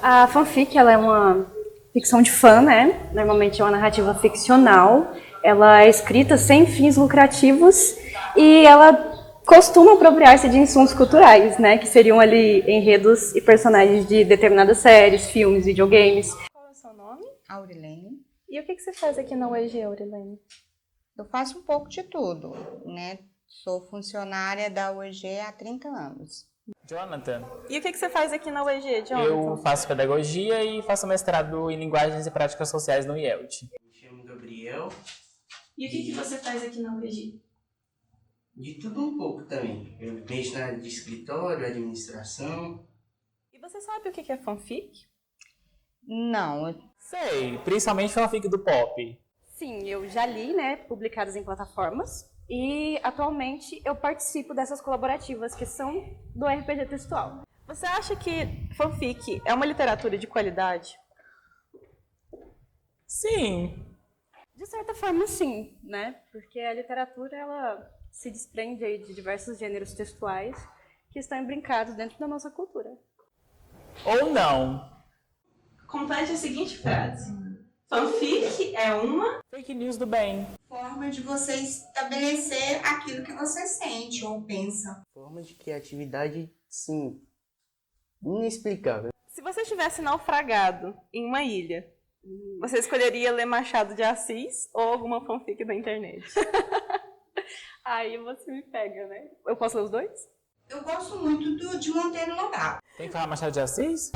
A fanfic, ela é uma ficção de fã, né? Normalmente é uma narrativa ficcional. Ela é escrita sem fins lucrativos e ela costuma apropriar-se de insumos culturais, né? Que seriam ali enredos e personagens de determinadas séries, filmes, videogames. Qual é o seu nome? Aurilene. E o que você faz aqui na UEG, Aurilene? Eu faço um pouco de tudo, né? Sou funcionária da UEG há 30 anos. Jonathan. E o que você faz aqui na UEG, Jonathan? Eu faço pedagogia e faço mestrado em linguagens e práticas sociais no IELT. Me chamo Gabriel. E o que você faz aqui na UEG? De tudo um pouco também. Eu mexo na área de escritório, administração. E você sabe o que é fanfic? Não, Sei, principalmente fanfic do pop. Sim, eu já li, né, publicadas em plataformas. E atualmente eu participo dessas colaborativas que são do RPG textual. Você acha que fanfic é uma literatura de qualidade? Sim. De certa forma, sim, né? Porque a literatura, ela se desprende aí de diversos gêneros textuais que estão embrincados dentro da nossa cultura. Ou não. Complete a seguinte frase. Fanfic é uma Fake news do bem. Forma de você estabelecer aquilo que você sente ou pensa. Forma de criatividade, sim, inexplicável. Se você estivesse naufragado em uma ilha, você escolheria ler Machado de Assis ou alguma fanfic da internet? Aí você me pega, né? Eu posso ler os dois? Eu gosto muito de Monteiro Lobato. Tem que falar Machado de Assis?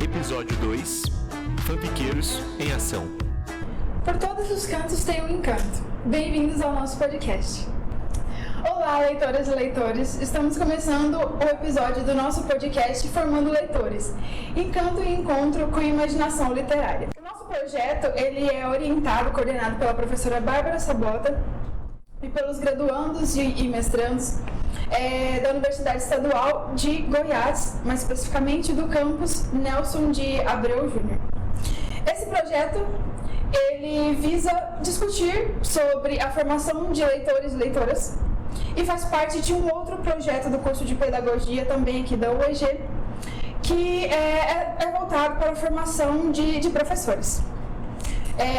Episódio 2 Fanfiqueiros em Ação. Por todos os cantos tem um encanto. Bem-vindos ao nosso podcast. Olá, leitoras e leitores. Estamos começando o episódio do nosso podcast Formando Leitores. Encanto e encontro com imaginação literária. O nosso projeto ele é orientado, coordenado pela professora Bárbara Sabota e pelos graduandos e mestrandos da Universidade Estadual de Goiás, mais especificamente do campus Nelson de Abreu Júnior. Esse projeto ele visa discutir sobre a formação de leitores e leitoras e faz parte de um outro projeto do curso de pedagogia também aqui da UEG, que é voltado para a formação de professores.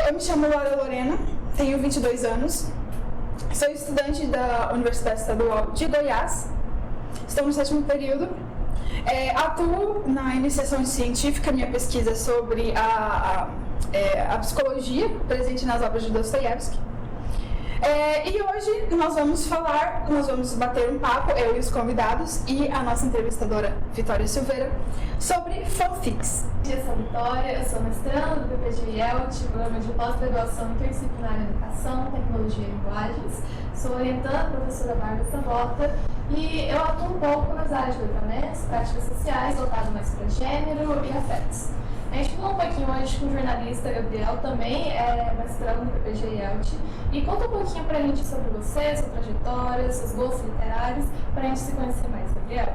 Eu me chamo Laura Lorena, tenho 22 anos, sou estudante da Universidade Estadual de Goiás, estou no 7º período, atuo na iniciação científica, minha pesquisa é sobre a psicologia presente nas obras de Dostoiévski. E hoje nós vamos bater um papo, eu e os convidados e a nossa entrevistadora Vitória Silveira, sobre fanfics. Eu sou Vitória, eu sou mestranda do PPG IELT, programa de pós-graduação interdisciplinar em Educação, Tecnologia e Linguagens. Sou orientanda da professora Bárbara Sabota e eu atuo um pouco nas áreas de letramentos, práticas sociais, voltado mais para gênero e afetos. A gente falou um pouquinho hoje com o jornalista Gabriel, também é mestrando no PPG IELT, e conta um pouquinho pra gente sobre você, sua trajetória, seus gostos literários, pra gente se conhecer mais, Gabriel.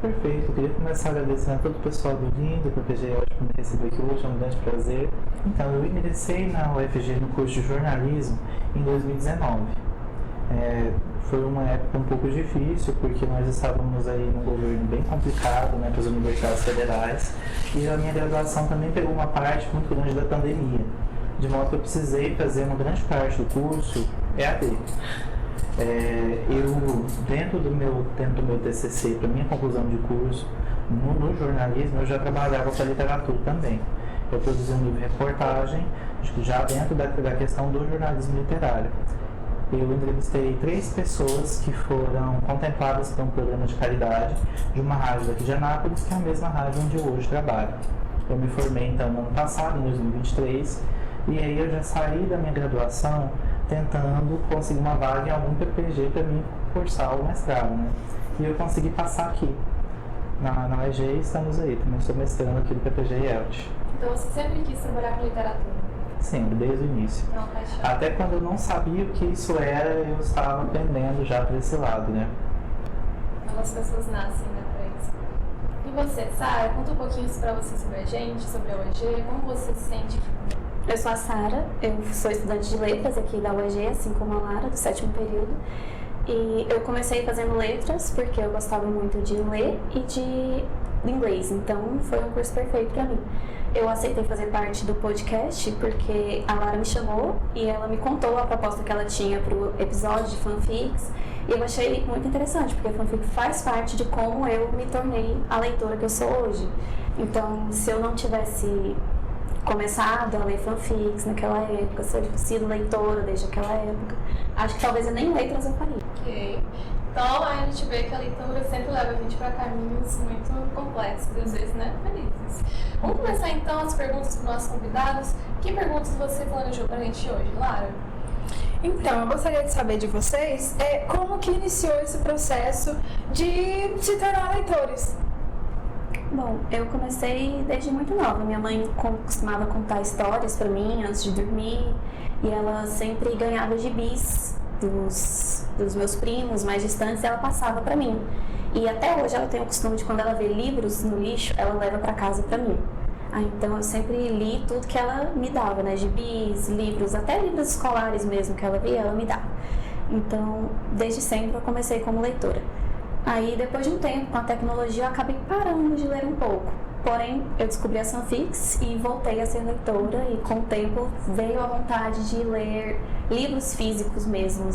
Perfeito, eu queria começar agradecendo a todo o pessoal do LIN, do PPG IELT por me receber aqui hoje, é um grande prazer. Então, eu ingressei na UFG no curso de jornalismo em 2019. Foi uma época um pouco difícil, porque nós estávamos aí num governo bem complicado, né, para as universidades federais, e a minha graduação também pegou uma parte muito grande da pandemia, de modo que eu precisei fazer uma grande parte do curso EAD. Eu, dentro do meu TCC, para minha conclusão de curso, no jornalismo, eu já trabalhava com a literatura também. Eu produzi um livro de reportagem, já dentro da questão do jornalismo literário. Eu entrevistei 3 pessoas que foram contempladas por um programa de caridade de uma rádio daqui de Anápolis, que é a mesma rádio onde eu hoje trabalho. Eu me formei então no ano passado, em 2023, e aí eu já saí da minha graduação tentando conseguir uma vaga em algum PPG para mim cursar o mestrado, né? E eu consegui passar aqui. Na UEG estamos aí, também estou mestrando aqui do PPG IELTS. Então você sempre quis trabalhar com literatura? Sempre, desde o início. Não, paixão. Até quando eu não sabia o que isso era, eu estava aprendendo já para esse lado, né? Algumas pessoas nascem, né, pra isso. E você, Sara, conta um pouquinho pra você sobre a gente, sobre a UEG, como você se sente aqui? Eu sou a Sara, eu sou estudante de letras aqui da UEG, assim como a Lara, do 7º período. E eu comecei fazendo letras porque eu gostava muito de ler e de inglês, então foi um curso perfeito para mim. Eu aceitei fazer parte do podcast porque a Lara me chamou e ela me contou a proposta que ela tinha para o episódio de fanfics e eu achei muito interessante, porque a fanfic faz parte de como eu me tornei a leitora que eu sou hoje. Então, se eu não tivesse começado a ler fanfics naquela época, se eu sido leitora desde aquela época, acho que talvez eu nem letras eu faria. Ok. Então a gente vê que a leitura sempre leva a gente para caminhos muito complexos e às vezes, né, felizes. Vamos começar então as perguntas para os nossos convidados. Que perguntas você planejou para a gente hoje, Lara? Então, eu gostaria de saber de vocês como que iniciou esse processo de se tornar leitores. Bom, eu comecei desde muito nova. Minha mãe costumava contar histórias para mim antes de dormir e ela sempre ganhava gibis dos meus primos mais distantes e ela passava para mim. E até hoje ela tem o costume de, quando ela vê livros no lixo, ela leva para casa para mim. Então eu sempre li tudo que ela me dava, né? Gibis, livros, até livros escolares mesmo que ela via, ela me dava. Então, desde sempre eu comecei como leitora. Aí, depois de um tempo, com a tecnologia, eu acabei parando de ler um pouco. Porém, eu descobri as fanfics e voltei a ser leitora. E com o tempo veio a vontade de ler livros físicos mesmo,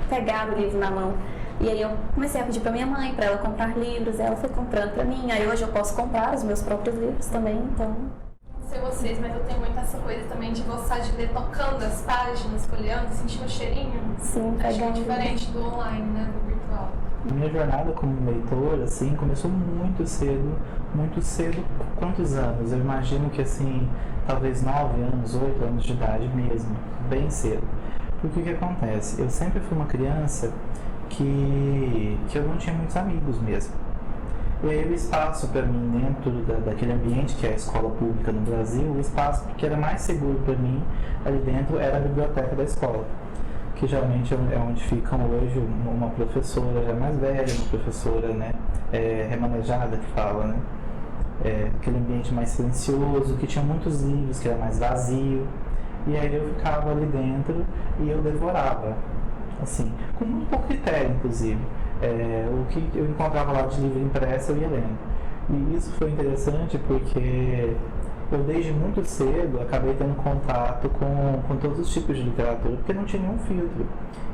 pegar o livro na mão. E aí eu comecei a pedir pra minha mãe, pra ela comprar livros, ela foi comprando pra mim. Aí hoje eu posso comprar os meus próprios livros também, então... Não sei vocês, mas eu tenho muito essa coisa também de gostar de ler tocando as páginas, folheando, sentindo o cheirinho. Sim, acho que é pegando. Diferente do online, né, do virtual. Minha jornada como leitor, assim, começou muito cedo. Quantos anos? Eu imagino que, assim, talvez 9 anos, 8 anos de idade mesmo, bem cedo. Porque o que acontece? Eu sempre fui uma criança que eu não tinha muitos amigos mesmo. E aí o espaço para mim dentro daquele ambiente que é a escola pública no Brasil, o espaço que era mais seguro para mim ali dentro era a biblioteca da escola, que geralmente é onde ficam hoje uma professora já mais velha, uma professora, né, remanejada que fala, né, aquele ambiente mais silencioso, que tinha muitos livros, que era mais vazio, e aí eu ficava ali dentro e eu devorava, assim, com muito pouco critério, inclusive. O que eu encontrava lá de livro impresso eu ia lendo. E isso foi interessante porque eu desde muito cedo acabei tendo contato com todos os tipos de literatura, porque não tinha nenhum filtro.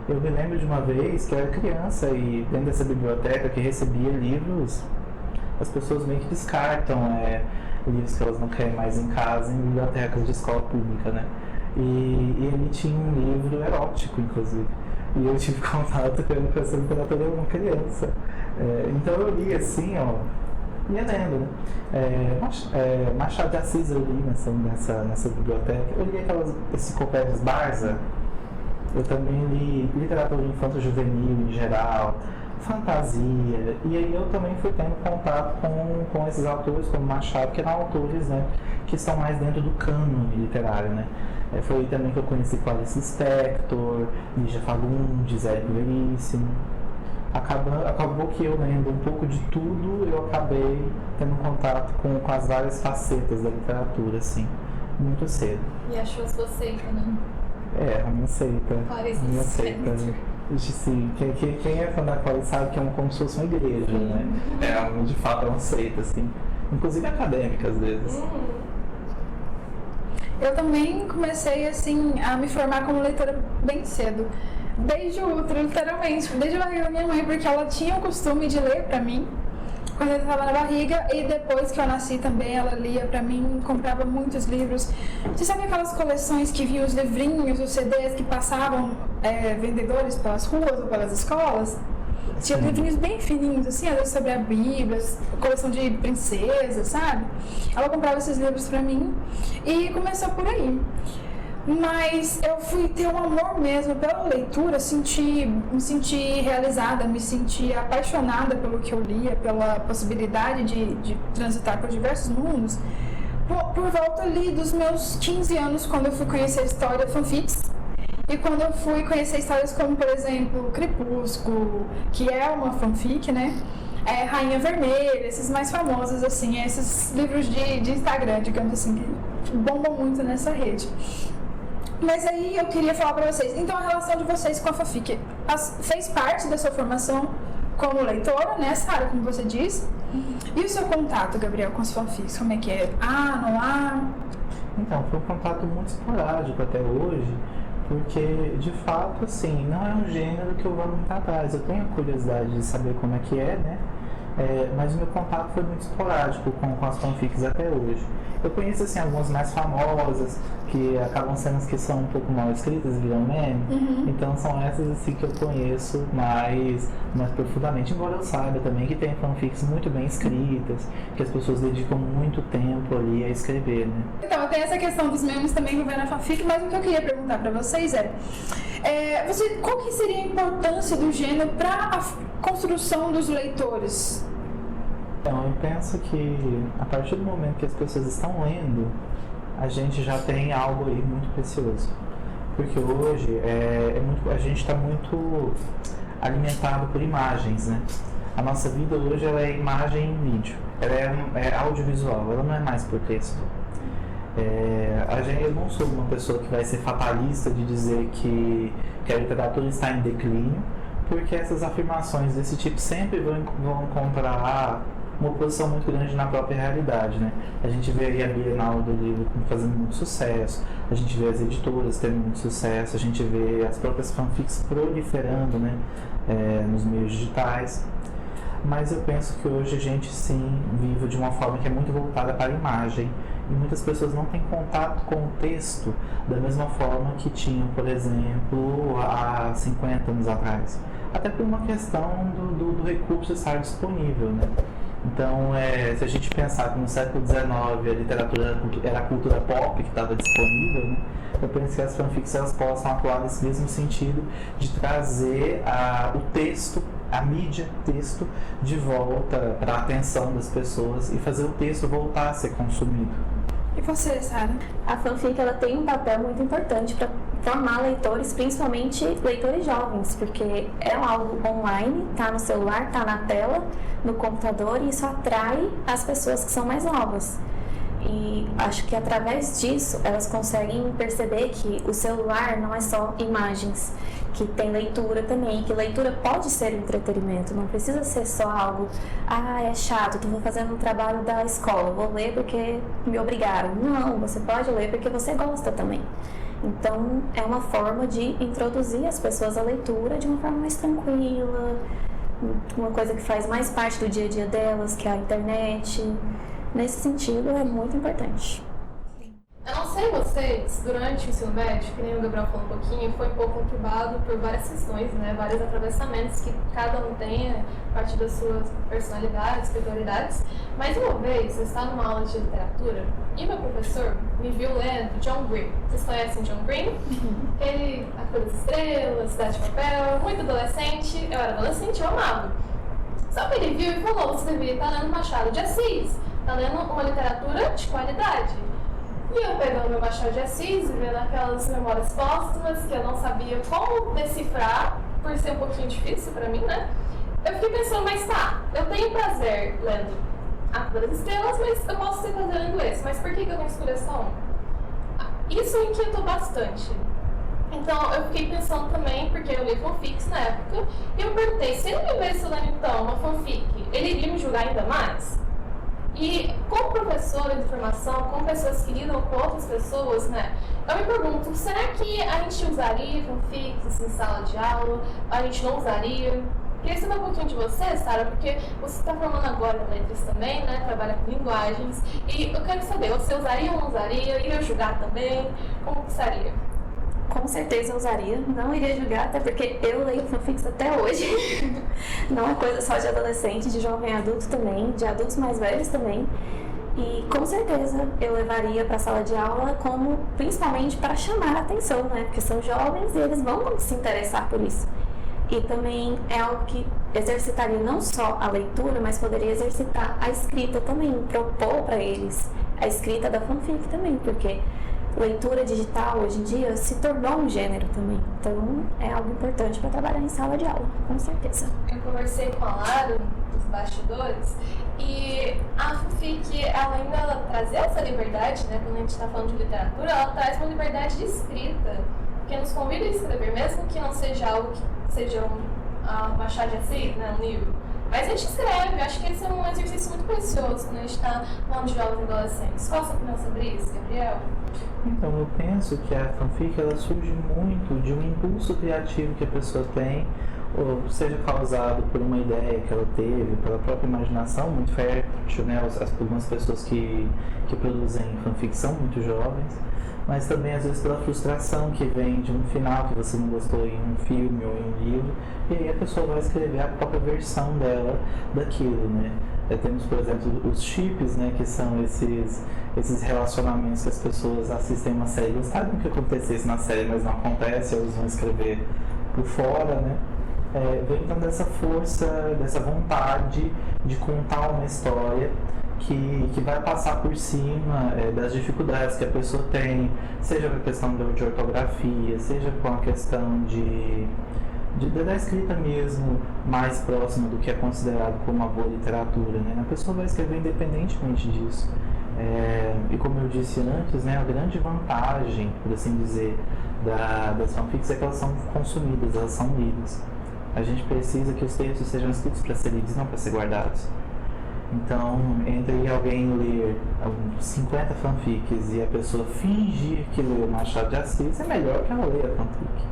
Eu me lembro de uma vez que eu era criança e dentro dessa biblioteca que recebia livros, as pessoas meio que descartam livros que elas não querem mais em casa em bibliotecas de escola pública, né? E ali tinha um livro erótico, inclusive. E eu tive contato com essa literatura uma criança. Então eu li assim, ó, ia lendo, né? Machado de Assis eu li nessa biblioteca. Eu li aquelas enciclopédias Barza. Eu também li literatura infanto-juvenil em geral, fantasia. E aí eu também fui tendo contato com esses autores, como Machado, que eram autores, né, que estão mais dentro do cânone literário, né? Foi aí também que eu conheci Clarice Lispector, Lígia Fagundes, Érico Veríssimo. Acabou que eu lendo um pouco de tudo, eu acabei tendo contato com as várias facetas da literatura, assim, muito cedo. E achou a sua seita, né? A minha seita. Clarice a minha Lispector. seita. Sim, quem é fã da Clarice sabe que é como se fosse uma igreja, né? De fato é uma seita, assim. Inclusive acadêmica, às vezes. Eu também comecei, assim, a me formar como leitora bem cedo. Desde o útero, literalmente. Desde a barriga da minha mãe, porque ela tinha o costume de ler pra mim quando eu estava na barriga, e depois que eu nasci também ela lia pra mim, comprava muitos livros. Você sabe aquelas coleções que vinham os livrinhos, os CDs que passavam vendedores pelas ruas ou pelas escolas? Tinha livrinhos bem fininhos, assim, às vezes sobre a Bíblia, coleção de princesas, sabe? Ela comprava esses livros pra mim e começou por aí. Mas eu fui ter um amor mesmo pela leitura, me senti realizada, me senti apaixonada pelo que eu lia, pela possibilidade de transitar por diversos mundos, por volta ali dos meus 15 anos, quando eu fui conhecer a história fanfics. E quando eu fui conhecer histórias como, por exemplo, Crepúsculo, que é uma fanfic, né? Rainha Vermelha, esses mais famosos, assim, esses livros de Instagram, digamos assim, que bombam muito nessa rede. Mas aí eu queria falar pra vocês, então a relação de vocês com a fanfic fez parte da sua formação como leitora, né, Sara, como você disse? E o seu contato, Gabriel, com as fanfics, como é que é? Não há? Então, foi um contato muito esporádico até hoje, porque, de fato, assim, não é um gênero que eu vou muito atrás. Eu tenho curiosidade de saber como é que é, né? Mas o meu contato foi muito esporádico com as fanfics até hoje. Eu conheço, assim, algumas mais famosas, que acabam sendo as que são um pouco mal escritas, viram meme. Então, são essas, assim, que eu conheço mais profundamente. Embora eu saiba também que tem fanfics muito bem escritas, que as pessoas dedicam muito tempo ali a escrever, né? Então, tem essa questão dos memes também envolvendo a fanfic, mas o que eu queria perguntar pra vocês qual que seria a importância do gênero para a construção dos leitores? Então, eu penso que a partir do momento que as pessoas estão lendo, a gente já tem algo aí muito precioso. Porque hoje a gente está muito alimentado por imagens, né? A nossa vida hoje ela é imagem e vídeo. Ela é audiovisual, ela não é mais por texto. Eu não sou uma pessoa que vai ser fatalista de dizer que a literatura está em declínio, porque essas afirmações desse tipo sempre vão encontrar uma oposição muito grande na própria realidade, né? A gente vê aí a Bienal do Livro fazendo muito sucesso, a gente vê as editoras tendo muito sucesso, a gente vê as próprias fanfics proliferando, né? Nos meios digitais. Mas eu penso que hoje a gente sim vive de uma forma que é muito voltada para a imagem, e muitas pessoas não têm contato com o texto da mesma forma que tinham, por exemplo, há 50 anos atrás. Até por uma questão do recurso estar disponível, né? Então, se a gente pensar que no século XIX a literatura era a cultura pop que estava disponível, né? Eu penso que as fanfics elas possam atuar nesse mesmo sentido de trazer o texto, a mídia texto, de volta para a atenção das pessoas e fazer o texto voltar a ser consumido. E você, Sara? A fanfic ela tem um papel muito importante para formar leitores, principalmente leitores jovens, porque é algo online, tá no celular, tá na tela, no computador, e isso atrai as pessoas que são mais novas. E acho que através disso elas conseguem perceber que o celular não é só imagens, que tem leitura também, que leitura pode ser entretenimento, não precisa ser só algo, é chato, estou fazendo um trabalho da escola, vou ler porque me obrigaram. Não, você pode ler porque você gosta também. Então é uma forma de introduzir as pessoas à leitura de uma forma mais tranquila, uma coisa que faz mais parte do dia a dia delas, que é a internet. Nesse sentido, é muito importante. Eu não sei vocês, durante o ensino médio, que nem o Gabriel falou um pouquinho, foi um pouco conturbado por várias questões, né? Vários atravessamentos que cada um tem a partir das suas personalidades, peculiaridades. Mas uma vez, eu estava numa aula de literatura e meu professor me viu lendo John Green. Vocês conhecem John Green? Ele, A Cor das Estrelas, Cidade de Papel, muito adolescente. Eu era adolescente, eu amava. Só que ele viu e falou, você deveria estar lendo Machado de Assis. Está lendo uma literatura de qualidade. E eu pegando meu Machado de Assis e vendo aquelas memórias póstumas que eu não sabia como decifrar, por ser um pouquinho difícil pra mim, né? Eu fiquei pensando, mas tá, eu tenho prazer lendo A Cor das Estrelas, mas eu posso ter prazer lendo esse. Mas por que eu não escolhi só um? Isso me inquietou bastante. Então eu fiquei pensando também, porque eu li fanfics na época, e eu me perguntei, se ele me visse lendo então uma fanfic, ele iria me julgar ainda mais? E como professora de formação, como pessoas que lidam com outras pessoas, né? Eu me pergunto, será que a gente usaria fanfics em sala de aula? A gente não usaria? Queria saber um pouquinho de você, Sara, porque você está formando agora em letras também, né? Trabalha com linguagens. E eu quero saber, você usaria ou não usaria? Iria julgar também? Como que seria? Com certeza eu usaria, não iria julgar, até porque eu leio fanfics até hoje. Não é coisa só de adolescente, de jovem adulto também, de adultos mais velhos também. E com certeza eu levaria para a sala de aula como principalmente para chamar a atenção, né? Porque são jovens e eles vão se interessar por isso. E também é algo que exercitaria não só a leitura, mas poderia exercitar a escrita também, propor para eles a escrita da fanfic também, porque leitura digital hoje em dia se tornou um gênero também. Então é algo importante para trabalhar em sala de aula, com certeza. Eu conversei com a Lara dos bastidores e a fanfic, além dela trazer essa liberdade, né, quando a gente está falando de literatura, ela traz uma liberdade de escrita, que nos convida a escrever, mesmo que não seja algo que seja um Machado de Assis, né, um livro. Mas a gente escreve, acho que esse é um exercício muito precioso quando a gente está falando de jovens e adolescentes. Qual a sua opinião sobre isso, Gabriel? Então, eu penso que a fanfic ela surge muito de um impulso criativo que a pessoa tem, ou seja causado por uma ideia que ela teve, pela própria imaginação muito fértil, né? Algumas pessoas que produzem fanfic são muito jovens, mas também às vezes pela frustração que vem de um final que você não gostou em um filme ou em um livro, e aí a pessoa vai escrever a própria versão dela daquilo, né? Temos, por exemplo, os chips, né, que são esses relacionamentos que as pessoas assistem uma série, gostariam que acontecesse na série, mas não acontece, eles vão escrever por fora, né? Vem então dessa força, dessa vontade de contar uma história que vai passar por cima das dificuldades que a pessoa tem, seja com a questão de ortografia, seja com a questão da escrita mesmo mais próxima do que é considerado como uma boa literatura, né? A pessoa vai escrever independentemente disso. E como eu disse antes, né, a grande vantagem, por assim dizer, das fanfics é que elas são consumidas, elas são lidas. A gente precisa que os textos sejam escritos para ser lidos, não para ser guardados. Então, entre alguém ler 50 fanfics e a pessoa fingir que leu Machado de Assis, é melhor que ela leia a fanfic.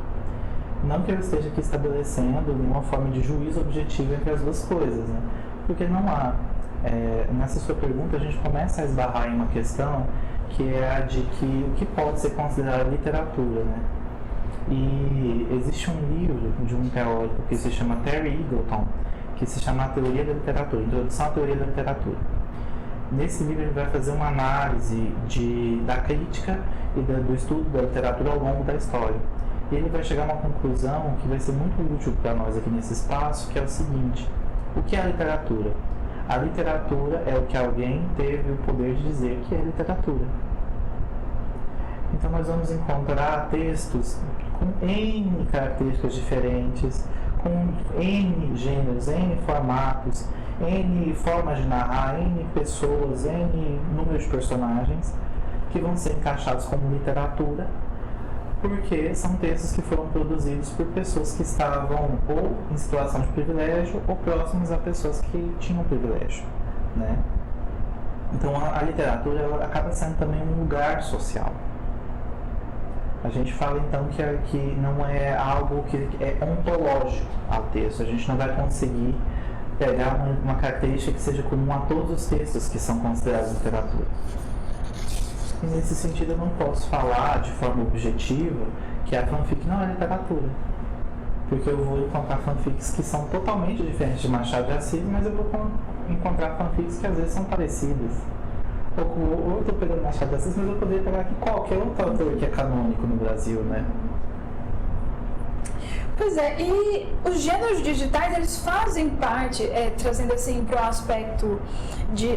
Não que eu esteja aqui estabelecendo uma forma de juízo objetivo entre as duas coisas, né? Porque não há. Nessa sua pergunta, a gente começa a esbarrar em uma questão que é a de que o que pode ser considerado literatura, né? E existe um livro de um teórico que se chama Terry Eagleton, que se chama A Teoria da Literatura, Introdução à Teoria da Literatura. Nesse livro ele vai fazer uma análise da crítica e do estudo da literatura ao longo da história. E ele vai chegar a uma conclusão que vai ser muito útil para nós aqui nesse espaço, que é o seguinte: o que é a literatura? A literatura é o que alguém teve o poder de dizer que é literatura. Então nós vamos encontrar textos com N características diferentes, com N gêneros, N formatos, N formas de narrar, N pessoas, N número de personagens, que vão ser encaixados como literatura, porque são textos que foram produzidos por pessoas que estavam ou em situação de privilégio ou próximas a pessoas que tinham privilégio, né? Então a literatura ela acaba sendo também um lugar social. A gente fala então que não é algo que é ontológico ao texto. A gente não vai conseguir pegar uma característica que seja comum a todos os textos que são considerados literatura. E nesse sentido eu não posso falar de forma objetiva que a fanfic não é literatura. Porque eu vou encontrar fanfics que são totalmente diferentes de Machado de Assis, mas eu vou encontrar fanfics que às vezes são parecidas. Ou eu estou pegando Machado de Assis, mas eu poderia pegar aqui qualquer outro autor que é canônico no Brasil, né? Pois é, e os gêneros digitais, eles fazem parte, trazendo assim para o aspecto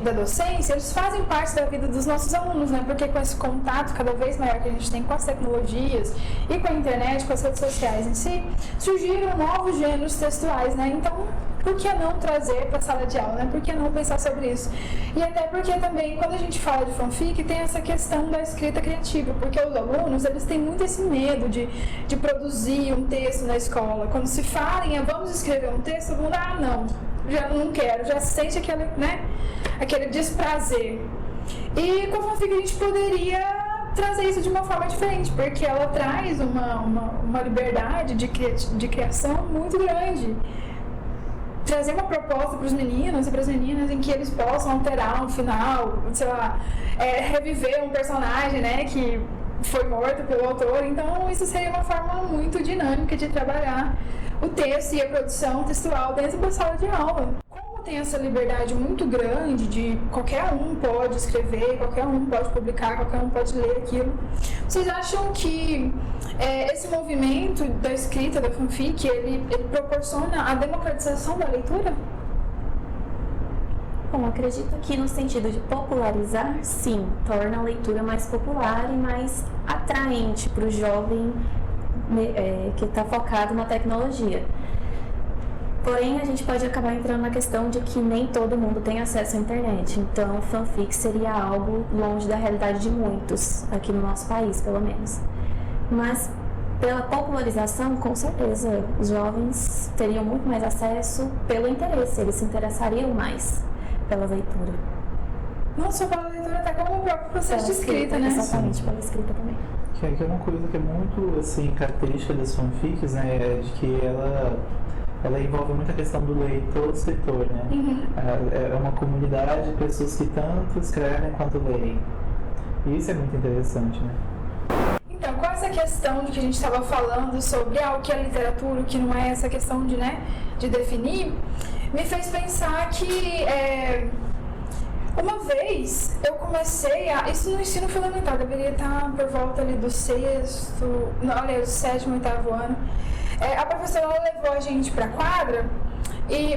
da docência, eles fazem parte da vida dos nossos alunos, né? Porque com esse contato cada vez maior que a gente tem com as tecnologias e com a internet, com as redes sociais em si, surgiram novos gêneros textuais, né? Então, por que não trazer para a sala de aula, né? Por que não pensar sobre isso? E até porque também, quando a gente fala de fanfic, tem essa questão da escrita criativa, porque os alunos, eles têm muito esse medo de produzir um texto na escola. Quando se fala em vamos escrever um texto, todo mundo, não, já não quero, já sente aquele desprazer. E com a fanfic a gente poderia trazer isso de uma forma diferente, porque ela traz uma liberdade de criação muito grande. Trazer uma proposta para os meninos e para as meninas em que eles possam alterar um final, sei lá, reviver um personagem, né, que foi morto pelo autor. Então isso seria uma forma muito dinâmica de trabalhar o texto e a produção textual dentro da sala de aula. Como tem essa liberdade muito grande de qualquer um pode escrever, qualquer um pode publicar, qualquer um pode ler aquilo. Vocês acham que esse movimento da escrita, da fanfic, ele proporciona a democratização da leitura? Bom, acredito que no sentido de popularizar, sim, torna a leitura mais popular e mais atraente para o jovem que está focado na tecnologia. Porém, a gente pode acabar entrando na questão de que nem todo mundo tem acesso à internet. Então, fanfic seria algo longe da realidade de muitos, aqui no nosso país, pelo menos. Mas, pela popularização, com certeza, os jovens teriam muito mais acesso pelo interesse, eles se interessariam mais pela leitura. Não só pela leitura, até como o próprio processo de escrita, né? Exatamente, pela escrita também. Que é uma coisa que é muito, assim, característica das fanfics, né, é de que ela envolve muita questão do leitor e do escritor, né? É uma comunidade de pessoas que tanto escrevem quanto leem. E isso é muito interessante, né? Então, com essa questão de que a gente estava falando sobre o que é literatura, o que não é, essa questão de definir, me fez pensar que uma vez eu comecei isso no ensino fundamental, deveria estar por volta ali do 7º, 8º ano. A professora levou a gente para a quadra,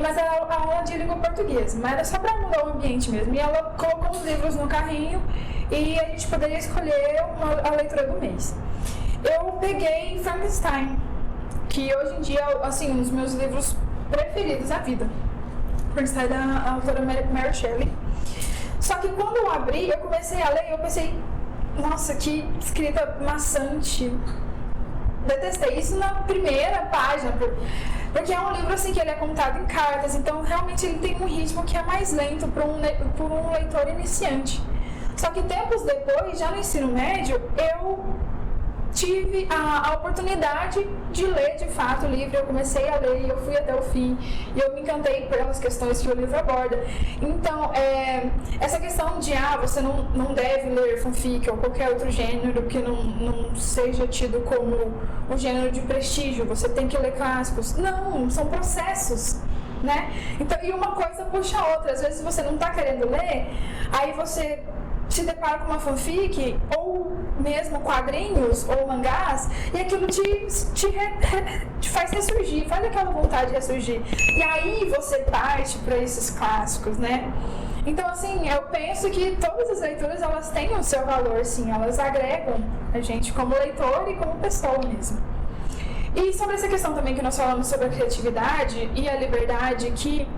mas era a aula de língua portuguesa, mas era só para mudar o ambiente mesmo. E ela colocou os livros no carrinho e a gente poderia escolher a leitura do mês. Eu peguei Frankenstein, que hoje em dia é assim, um dos meus livros preferidos da vida. Frankenstein da autora Mary Shelley. Só que quando eu abri, eu comecei a ler e eu pensei, nossa, que escrita maçante. Detestei isso na primeira página, porque é um livro assim que ele é contado em cartas, então realmente ele tem um ritmo que é mais lento para um leitor iniciante. Só que tempos depois, já no ensino médio, eu tive a oportunidade de ler de fato o livro. Eu comecei a ler e eu fui até o fim e eu me encantei pelas questões que o livro aborda. Então, essa questão de você não deve ler fanfic ou qualquer outro gênero que não seja tido como um gênero de prestígio, você tem que ler clássicos. Não, são processos, né? Então, e uma coisa puxa a outra. Às vezes você não está querendo ler, aí você se depara com uma fanfic, ou mesmo quadrinhos, ou mangás, e aquilo te faz ressurgir, faz aquela vontade de ressurgir. E aí você parte para esses clássicos, né? Então, assim, eu penso que todas as leituras, elas têm o seu valor, sim, elas agregam a gente como leitor e como pessoa mesmo. E sobre essa questão também que nós falamos sobre a criatividade e a liberdade que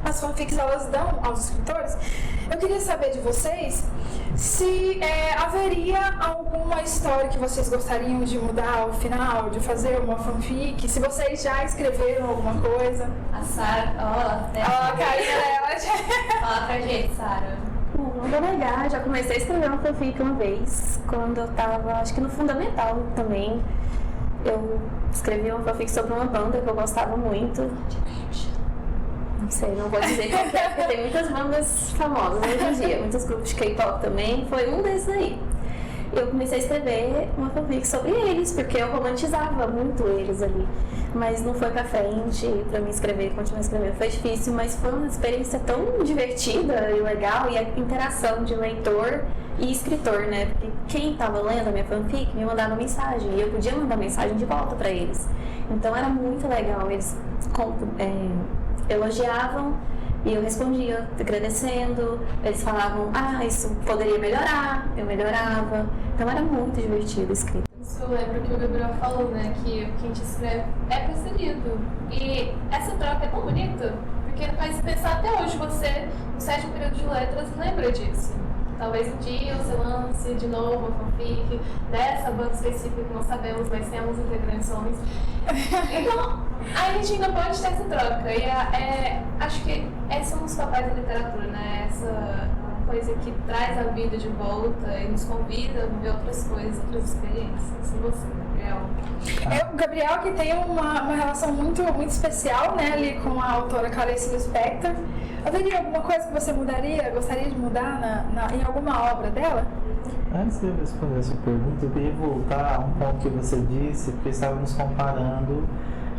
as fanfics elas dão aos escritores, eu queria saber de vocês se haveria alguma história que vocês gostariam de mudar ao final, de fazer uma fanfic, se vocês já escreveram alguma coisa. A Sara, a carinha dela. Fala pra gente, Sara. Vou negar, já comecei a escrever uma fanfic uma vez, quando eu tava, acho que no fundamental também. Eu escrevi uma fanfic sobre uma banda que eu gostava muito. Não sei, não vou dizer qual é, porque tem muitas bandas famosas hoje em dia, muitos grupos de K-pop também, foi um desses aí. Eu comecei a escrever uma fanfic sobre eles, porque eu romantizava muito eles ali. Mas não foi pra frente, pra mim escrever, continuar escrevendo, foi difícil, mas foi uma experiência tão divertida e legal, e a interação de leitor e escritor, né? Porque quem tava lendo a minha fanfic me mandava mensagem, e eu podia mandar mensagem de volta pra eles. Então era muito legal, eles elogiavam e eu respondia agradecendo, eles falavam, isso poderia melhorar, eu melhorava, então era muito divertido escrito. Isso eu lembro que o Gabriel falou, né, que o que a gente escreve é pra ser lido, e essa troca é tão bonita, porque faz pensar até hoje, você, no 7º período de letras, lembra disso. Talvez um dia você lance de novo a fanfic dessa banda específica que não sabemos, mas temos integrantes homens. Então, a gente ainda pode ter essa troca. E acho que esses são os papéis da literatura, né? Essa coisa que traz a vida de volta e nos convida a viver outras coisas, outras experiências. E você, Gabriel? O Gabriel, que tem uma relação muito, muito especial, né, ali com a autora Clarice Lispector. Haveria alguma coisa que você mudaria, gostaria de mudar em alguma obra dela? Antes de eu responder essa pergunta, eu queria voltar a um ponto que você disse, porque estávamos comparando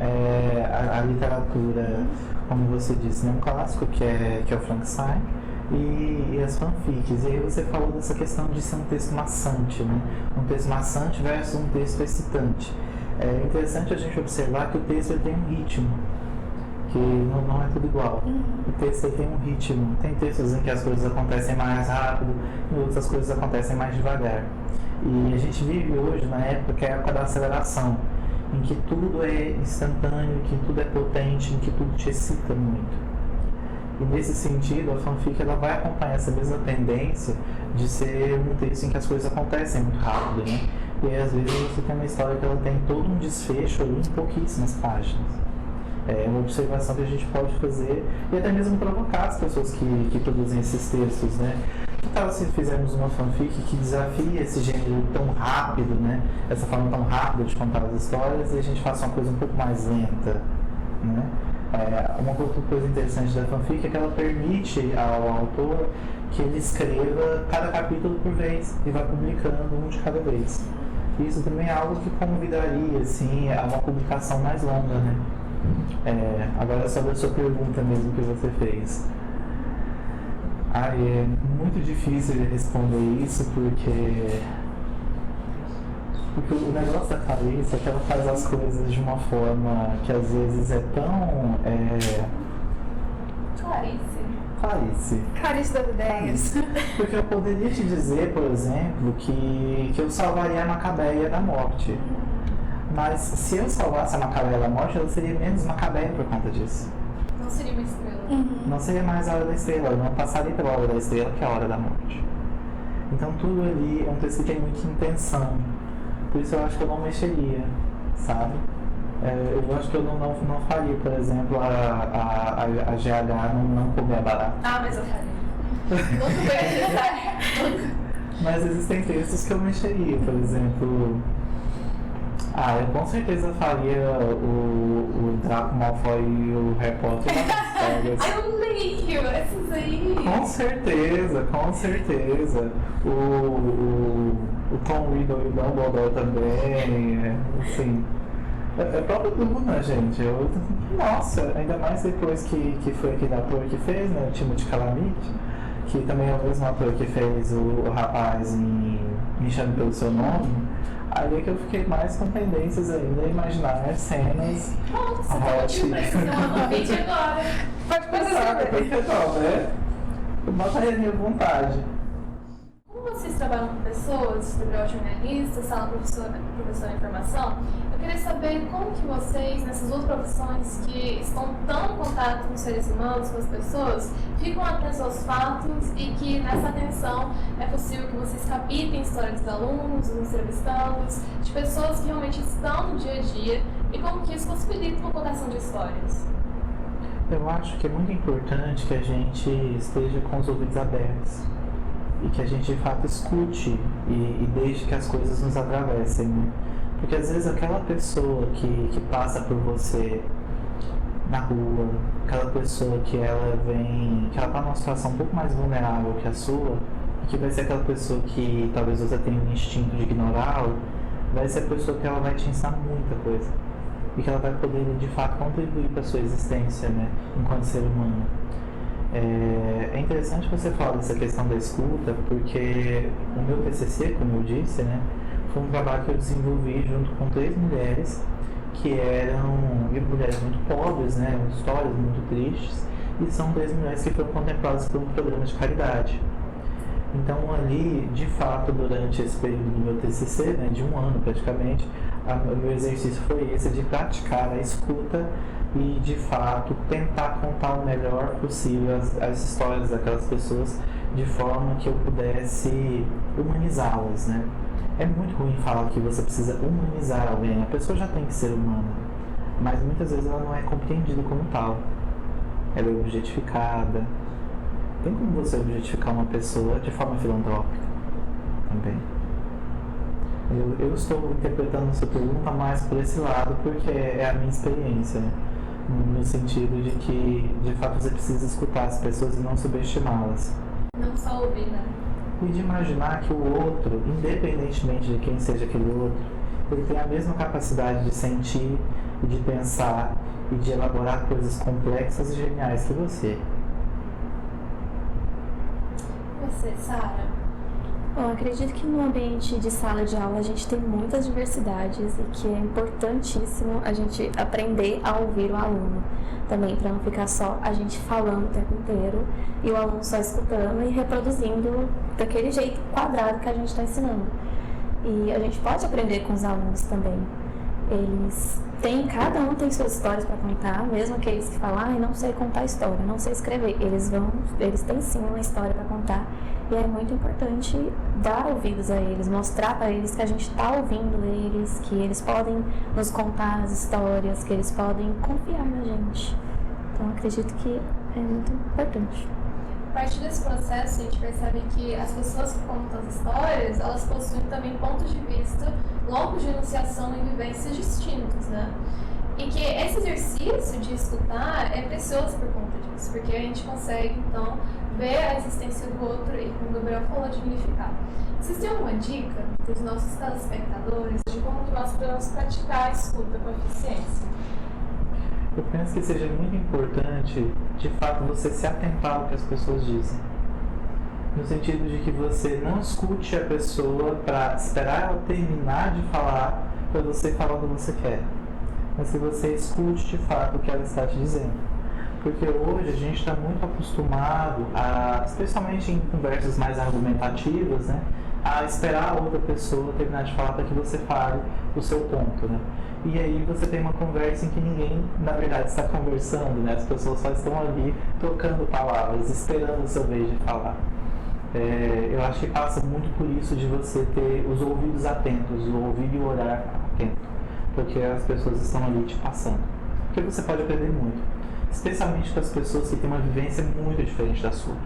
a literatura, como você disse, né, um clássico que é o Frankenstein, e as fanfics. E aí você falou dessa questão de ser um texto maçante, né? Um texto maçante versus um texto excitante. É interessante a gente observar que o texto tem um ritmo, que não é tudo igual. O texto tem um ritmo. Tem textos em que as coisas acontecem mais rápido e outras coisas acontecem mais devagar. E a gente vive hoje na época que é a época da aceleração, em que tudo é instantâneo, em que tudo é potente, em que tudo te excita muito. E nesse sentido, a fanfic ela vai acompanhar essa mesma tendência de ser um texto em que as coisas acontecem muito rápido, né? E aí, às vezes você tem uma história que ela tem todo um desfecho ali em pouquíssimas páginas. É uma observação que a gente pode fazer e até mesmo provocar as pessoas que produzem esses textos, né? Que tal se fizermos uma fanfic que desafie esse gênero tão rápido, né? Essa forma tão rápida de contar as histórias, e a gente faça uma coisa um pouco mais lenta, né? Uma outra coisa interessante da fanfic é que ela permite ao autor que ele escreva cada capítulo por vez e vá publicando um de cada vez. Isso também é algo que convidaria assim, a uma publicação mais longa, né? Agora sobre a sua pergunta mesmo que você fez. É muito difícil de responder isso porque o negócio da Clarice é que ela faz as coisas de uma forma que às vezes é tão... Clarice das ideias. Porque eu poderia te dizer, por exemplo, que eu salvaria a Macabeia da morte. Mas se eu salvasse a Macabeia da morte, ela seria menos Macabeia por conta disso. Não seria uma estrela. Não seria mais a Hora da Estrela, eu não passaria pela Hora da Estrela, que é a Hora da Morte. Então tudo ali é um texto que tem muita intenção. Por isso eu acho que eu não mexeria, sabe? Eu acho que eu não faria, por exemplo, a GH não comer barata. Mas eu faria. Muito bem, Mas existem textos que eu mexeria, por exemplo... eu com certeza faria o Draco Malfoy e o Harry Potter nas sagas. Eu leio esses aí. Com certeza. O Tom Riddle e o Dumbledore também, assim... É próprio Duna, gente. Nossa, ainda mais depois que foi aquele ator que fez, né? O Timothée Chalamet, que também é o mesmo ator que fez o rapaz em Me Chame Pelo Seu Nome. Aí é que eu fiquei mais com tendências ainda a imaginar cenas. Nossa, você tá precisando de uma convite agora. Pode começar. Eu botaria a minha vontade. Como vocês trabalham com pessoas, liberal jornalista, sala professor de informação, eu queria saber como que vocês, nessas duas profissões que estão tão em contato com os seres humanos, com as pessoas, ficam atentos aos fatos e que nessa atenção é possível que vocês captem histórias dos alunos, dos entrevistados, de pessoas que realmente estão no dia a dia e como que isso possibilita uma contação de histórias. Eu acho que é muito importante que a gente esteja com os ouvidos abertos e que a gente de fato escute e deixe que as coisas nos atravessem, né? Porque às vezes aquela pessoa que passa por você na rua, aquela pessoa que ela tá numa situação um pouco mais vulnerável que a sua, e que vai ser aquela pessoa que talvez você tenha um instinto de ignorá-la, vai ser a pessoa que ela vai te ensinar muita coisa e que ela vai poder de fato contribuir para a sua existência, né, enquanto ser humano. É interessante você falar dessa questão da escuta, porque o meu TCC, como eu disse, né, foi um trabalho que eu desenvolvi junto com 3 mulheres que eram mulheres muito pobres, né, histórias muito tristes, e são 3 mulheres que foram contempladas por um programa de caridade. Então ali, de fato, durante esse período do meu TCC, né, de 1 ano praticamente, o meu exercício foi esse de praticar a escuta e, de fato, tentar contar o melhor possível as histórias daquelas pessoas de forma que eu pudesse humanizá-las, né? É muito ruim falar que você precisa humanizar alguém, a pessoa já tem que ser humana, mas muitas vezes ela não é compreendida como tal. Ela é objetificada. Tem como você objetificar uma pessoa de forma filantrópica também. Eu estou interpretando a sua pergunta mais por esse lado porque é a minha experiência, né? No sentido de que, de fato, você precisa escutar as pessoas e não subestimá-las. Não só ouvir, né? E de imaginar que o outro, independentemente de quem seja aquele outro, ele tem a mesma capacidade de sentir e de pensar e de elaborar coisas complexas e geniais que você. Você, Sara? Bom, acredito que no ambiente de sala de aula a gente tem muitas diversidades e que é importantíssimo a gente aprender a ouvir o aluno também, para não ficar só a gente falando o tempo inteiro e o aluno só escutando e reproduzindo daquele jeito quadrado que a gente está ensinando. E a gente pode aprender com os alunos também. Cada um tem suas histórias para contar, mesmo aqueles que falam, não sei contar história, não sei escrever. Eles têm sim uma história para contar. E é muito importante dar ouvidos a eles, mostrar para eles que a gente está ouvindo eles, que eles podem nos contar as histórias, que eles podem confiar na gente. Então, acredito que é muito importante. A partir desse processo, a gente percebe que as pessoas que contam as histórias, elas possuem também pontos de vista, longos de enunciação e vivências distintos, né? E que esse exercício de escutar é precioso por conta disso, porque a gente consegue, então, ver a existência do outro e, como o Gabriel falou, dignificar. Vocês têm alguma dica para os nossos telespectadores de como que nós podemos praticar a escuta com eficiência? Eu penso que seja muito importante, de fato, você se atentar ao que as pessoas dizem. No sentido de que você não escute a pessoa para esperar ela terminar de falar para você falar o que você quer. Mas que você escute de fato o que ela está te dizendo. Porque hoje a gente está muito acostumado, especialmente em conversas mais argumentativas, né, a esperar a outra pessoa terminar de falar para que você fale o seu ponto, né? E aí você tem uma conversa em que ninguém, na verdade, está conversando, né? As pessoas só estão ali trocando palavras, esperando a sua vez de falar. Eu acho que passa muito por isso de você ter os ouvidos atentos, o ouvido e o olhar atento, porque as pessoas estão ali te passando. Porque você pode aprender muito, especialmente com as pessoas que têm uma vivência muito diferente da sua.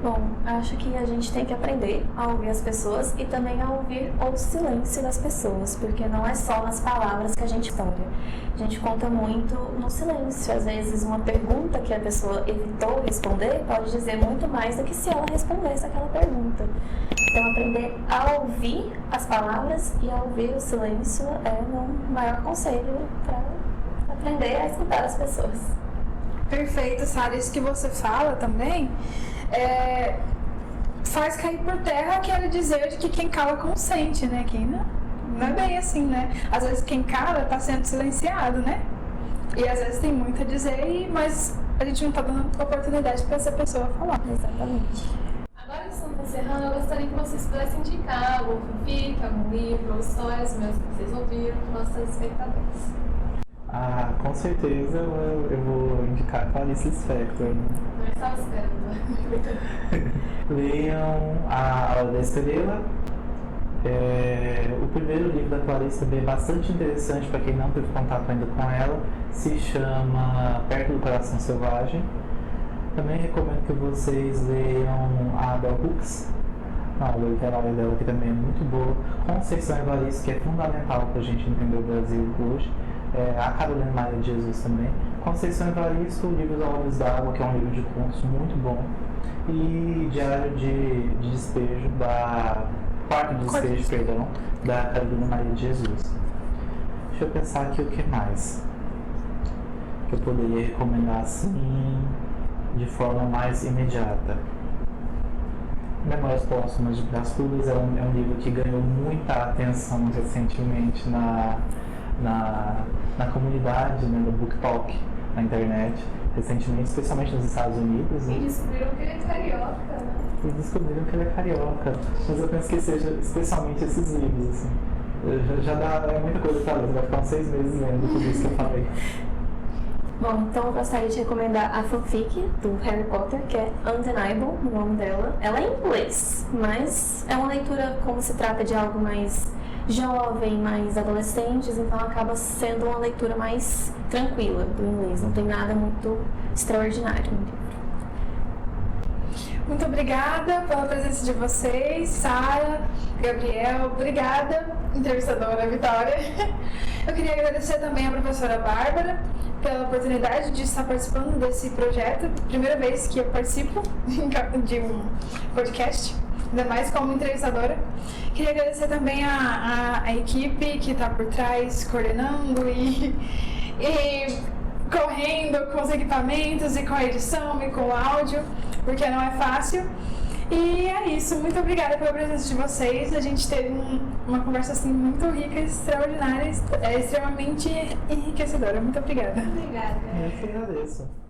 Bom, acho que a gente tem que aprender a ouvir as pessoas e também a ouvir o silêncio das pessoas, porque não é só nas palavras que a gente história. A gente conta muito no silêncio. Às vezes uma pergunta que a pessoa evitou responder pode dizer muito mais do que se ela respondesse aquela pergunta. Então aprender a ouvir as palavras e a ouvir o silêncio é o meu maior conselho para aprender a escutar as pessoas. Perfeito, Sara. Isso que você fala também faz cair por terra aquele dizer de que quem cala consente, né? Quem não é bem assim, né? Às vezes quem cala está sendo silenciado, né? E às vezes tem muito a dizer, mas a gente não está dando oportunidade para essa pessoa falar. Exatamente. Agora que estamos encerrando, eu gostaria que vocês pudessem indicar algum fanfic, algum livro ou histórias mesmo que vocês ouviram para os nossos telespectadores. Com certeza eu vou indicar Clarice Lispector. Não estava esperando. Leiam A Hora da Estrela. O primeiro livro da Clarice também é bastante interessante para quem não teve contato ainda com ela. Se chama Perto do Coração Selvagem. Também recomendo que vocês leiam a Bell Hooks, a obra literária dela, que também é muito boa. Conceição Evaristo, que é fundamental para a gente entender o Brasil hoje. A Carolina Maria de Jesus também. Conceição Evaristo, Livros ao Olhos d'Água, que é um livro de contos muito bom. E Diário de Despejo, Quarto de Despejo, perdão, da Carolina Maria de Jesus. Deixa eu pensar aqui o que mais que eu poderia recomendar assim, de forma mais imediata. Memórias Póstumas de Brás Cubas é um livro que ganhou muita atenção recentemente na comunidade, né, no Book Talk, na internet, recentemente, especialmente nos Estados Unidos. E descobriram que ele é carioca, né? E descobriram que ele é carioca. Mas eu penso que seja especialmente esses livros, assim. É muita coisa pra ler, vai ficar uns 6 meses lendo tudo isso que eu falei. Bom, então eu gostaria de recomendar a fanfic do Harry Potter, que é Undeniable, o nome dela. Ela é em inglês, mas é uma leitura como se trata de algo mais jovem, mais adolescentes, então acaba sendo uma leitura mais tranquila do inglês, não tem nada muito extraordinário no livro. Muito obrigada pela presença de vocês, Sara, Gabriel, obrigada, entrevistadora Vitória. Eu queria agradecer também à professora Bárbara pela oportunidade de estar participando desse projeto, primeira vez que eu participo de um podcast. ainda mais como entrevistadora. Queria agradecer também a equipe que está por trás, coordenando e correndo com os equipamentos e com a edição e com o áudio, porque não é fácil. E é isso, muito obrigada pela presença de vocês. A gente teve uma conversa assim muito rica, extraordinária, extremamente enriquecedora. Muito obrigada. Obrigada. Eu que agradeço.